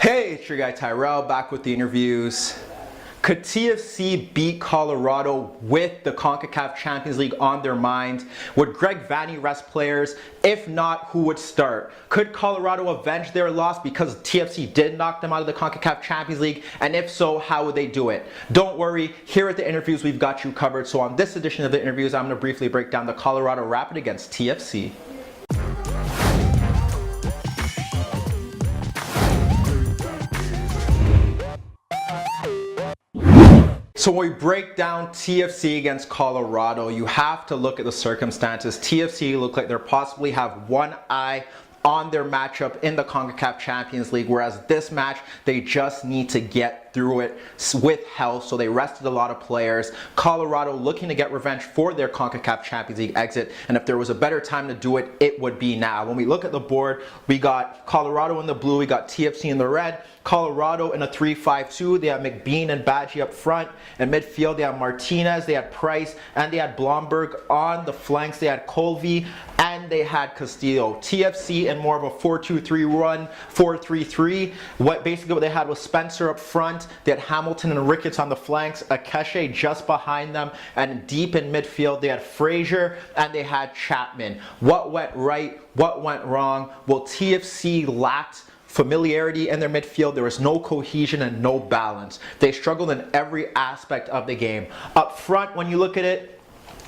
Hey, it's your guy Tyrrell back with the interviews. Could TFC beat Colorado with the CONCACAF Champions League on their mind? Would Greg Vanney rest players? If not, who would start? Could Colorado avenge their loss because TFC did knock them out of the CONCACAF Champions League? And if so, how would they do it? Don't worry, here at the interviews we've got you covered. So on this edition of the interviews, I'm going to briefly break down the Colorado Rapid against TFC. So when we break down TFC against Colorado, you have to look at the circumstances. TFC look like they possibly have one eye on their matchup in the CONCACAF Champions League, whereas this match, they just need to get through it with health, so they rested a lot of players. Colorado looking to get revenge for their CONCACAF Champions League exit, and if there was a better time to do it, it would be now. When we look at the board, we got Colorado in the blue, we got TFC in the red. Colorado in a 3-5-2, they have McBean and Badgie up front. In midfield, they have Martinez, they had Price, and they had Blomberg. On the flanks, they had Colby, and they had Castillo. TFC in more of a 4-2-3 run, 4-3-3. What they had was Spencer up front. They had Hamilton and Ricketts on the flanks, Akeshe just behind them, and deep in midfield, they had Frazier, and they had Chapman. What went right? What went wrong? Well, TFC lacked familiarity in their midfield. There was no cohesion and no balance. They struggled in every aspect of the game. Up front, when you look at it,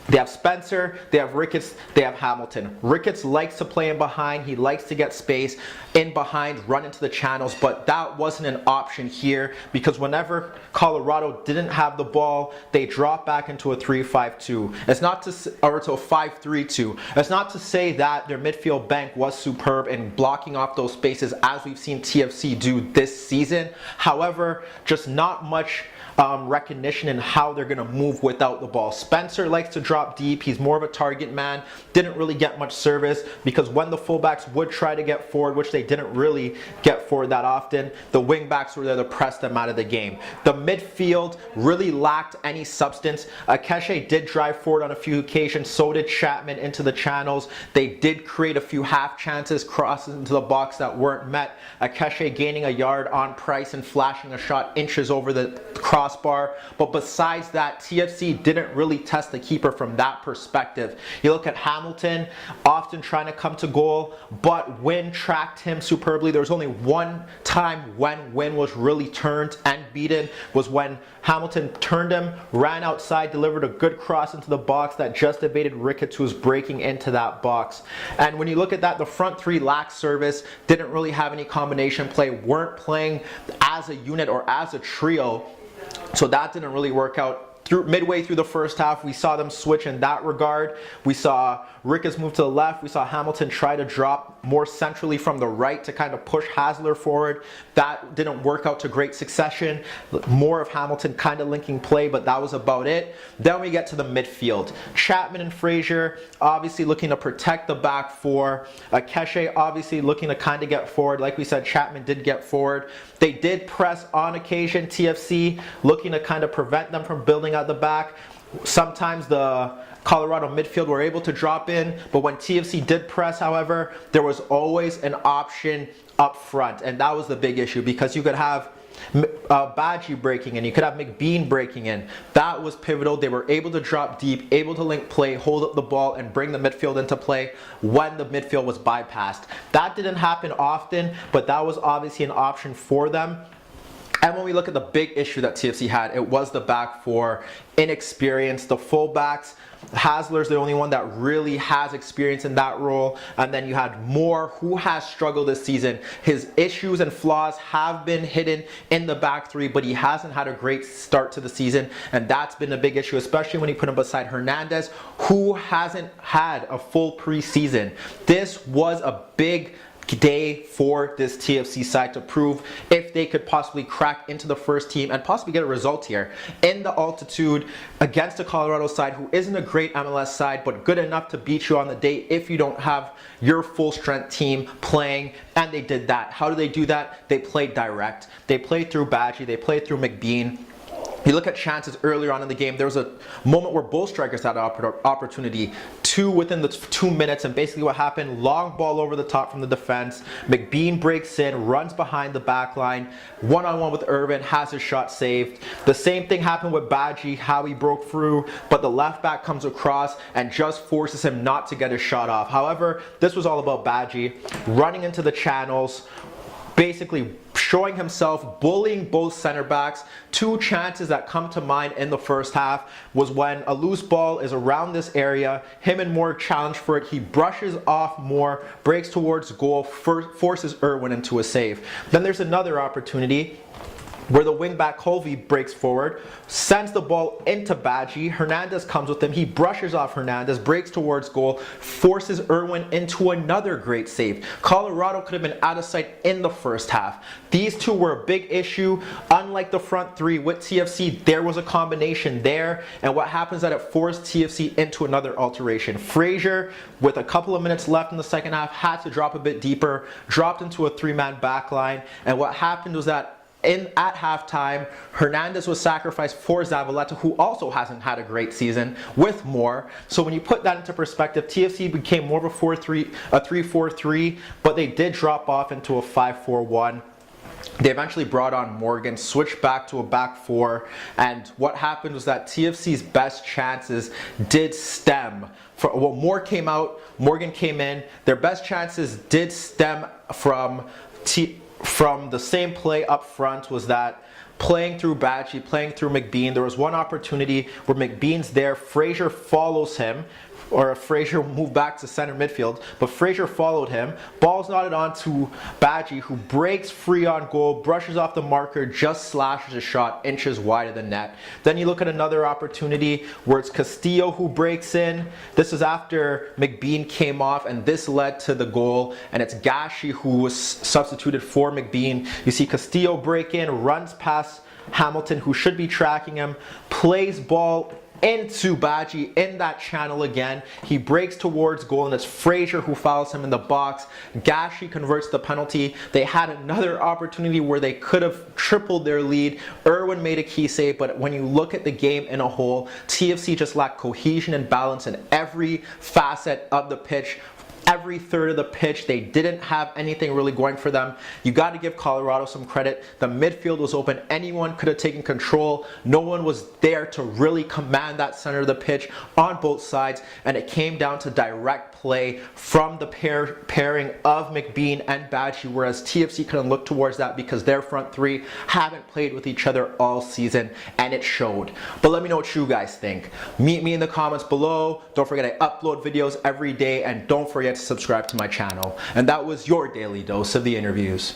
they have Spencer, they have Ricketts, they have Hamilton. Ricketts likes to play in behind. He likes to get space in behind, run into the channels, but that wasn't an option here because whenever Colorado didn't have the ball, they dropped back into a 3-5-2. It's not to, or to a 5-3-2. It's not to say that their midfield bank was superb in blocking off those spaces as we've seen TFC do this season. However, just not much recognition in how they're going to move without the ball. Spencer likes to drop deep. He's more of a target man. Didn't really get much service because when the fullbacks would try to get forward, which they didn't really get forward that often, the wingbacks were there to press them out of the game. The midfield really lacked any substance. Akeshe did drive forward on a few occasions. So did Chapman into the channels. They did create a few half chances, crosses into the box that weren't met. Akeshe gaining a yard on Price and flashing a shot inches over the crossbar. But besides that, TFC didn't really test the keeper from that perspective. You look at Hamilton, often trying to come to goal, but Wynn tracked him superbly. There was only one time when Wynn was really turned and beaten, was when Hamilton turned him, ran outside, delivered a good cross into the box that just evaded Ricketts, who was breaking into that box. And when you look at that, the front three lacked service, didn't really have any combination play, weren't playing as a unit or as a trio. So that didn't really work out. Midway through the first half, we saw them switch in that regard. We saw Ricketts move to the left. We saw Hamilton try to drop more centrally from the right to kind of push Hasler forward. That didn't work out to great succession. More of Hamilton kind of linking play, but that was about it. Then we get to the midfield. Chapman and Frazier obviously looking to protect the back four. Akeshe obviously looking to kind of get forward. Like we said, Chapman did get forward. They did press on occasion, TFC, looking to kind of prevent them from building out the back. Sometimes the Colorado midfield were able to drop in, but when TFC did press, however, there was always an option up front, and that was the big issue because you could have Badgie breaking in, you could have McBean breaking in. That was pivotal. They were able to drop deep, able to link play, hold up the ball, and bring the midfield into play when the midfield was bypassed. That didn't happen often, but that was obviously an option for them. And when we look at the big issue that TFC had, it was the back four, inexperience. The fullbacks, Hasler's the only one that really has experience in that role. And then you had Moore, who has struggled this season. His issues and flaws have been hidden in the back three, but he hasn't had a great start to the season. And that's been a big issue, especially when you put him beside Hernandez, who hasn't had a full preseason. This was a big day for this TFC side to prove if they could possibly crack into the first team and possibly get a result here in the altitude against the Colorado side, who isn't a great MLS side, but good enough to beat you on the day if you don't have your full strength team playing. And they did that. How do they do that? They played direct. They played through Badgie. They played through McBean. You look at chances earlier on in the game, there was a moment where both strikers had an opportunity, two within the 2 minutes, and basically what happened, long ball over the top from the defense, McBean breaks in, runs behind the back line, one-on-one with Irvin, has his shot saved. The same thing happened with Badji, how he broke through, but the left back comes across and just forces him not to get his shot off. However, this was all about Badji running into the channels, basically showing himself, bullying both center backs. Two chances that come to mind in the first half was when a loose ball is around this area, him and Moore challenge for it, he brushes off Moore, breaks towards goal, forces Irwin into a save. Then there's another opportunity where the wingback Colby breaks forward, sends the ball into Badji, Hernandez comes with him, he brushes off Hernandez, breaks towards goal, forces Irwin into another great save. Colorado could have been out of sight in the first half. These two were a big issue. Unlike the front three with TFC, there was a combination there, and what happens is that it forced TFC into another alteration. Frazier, with a couple of minutes left in the second half, had to drop a bit deeper, dropped into a three-man back line, and what happened was that at halftime, Hernandez was sacrificed for Zavaleta, who also hasn't had a great season, with Moore. So when you put that into perspective, TFC became more of a 3-4-3, but they did drop off into a 5-4-1. They eventually brought on Morgan, switched back to a back four, and what happened was that TFC's best chances did stem from, well, Moore came out, Morgan came in, their best chances did stem from the same play up front, was that playing through Badji, playing through McBean. There was one opportunity where McBean's there, Frazier follows him, or Frazier moved back to center midfield, but Frazier followed him. Ball's knotted on to Badji, who breaks free on goal, brushes off the marker, just slashes a shot inches wide of the net. Then you look at another opportunity where it's Castillo who breaks in. This is after McBean came off, and this led to the goal, and it's Gashi who was substituted for McBean. You see Castillo break in, runs past Hamilton, who should be tracking him, plays ball into Badji in that channel again. He breaks towards goal, and it's Frazier who fouls him in the box. Gashi converts the penalty. They had another opportunity where they could have tripled their lead. Irwin made a key save, but when you look at the game in a whole, TFC just lacked cohesion and balance in every facet of the pitch. Every third of the pitch, they didn't have anything really going for them. You got to give Colorado some credit. The midfield was open. Anyone could have taken control. No one was there to really command that center of the pitch on both sides, and it came down to direct play from the pairing of McBean and Badji, whereas TFC couldn't look towards that because their front three haven't played with each other all season, and it showed. But let me know what you guys think. Meet me in the comments below. Don't forget I upload videos every day, and don't forget to subscribe to my channel. And that was your daily dose of the interviews.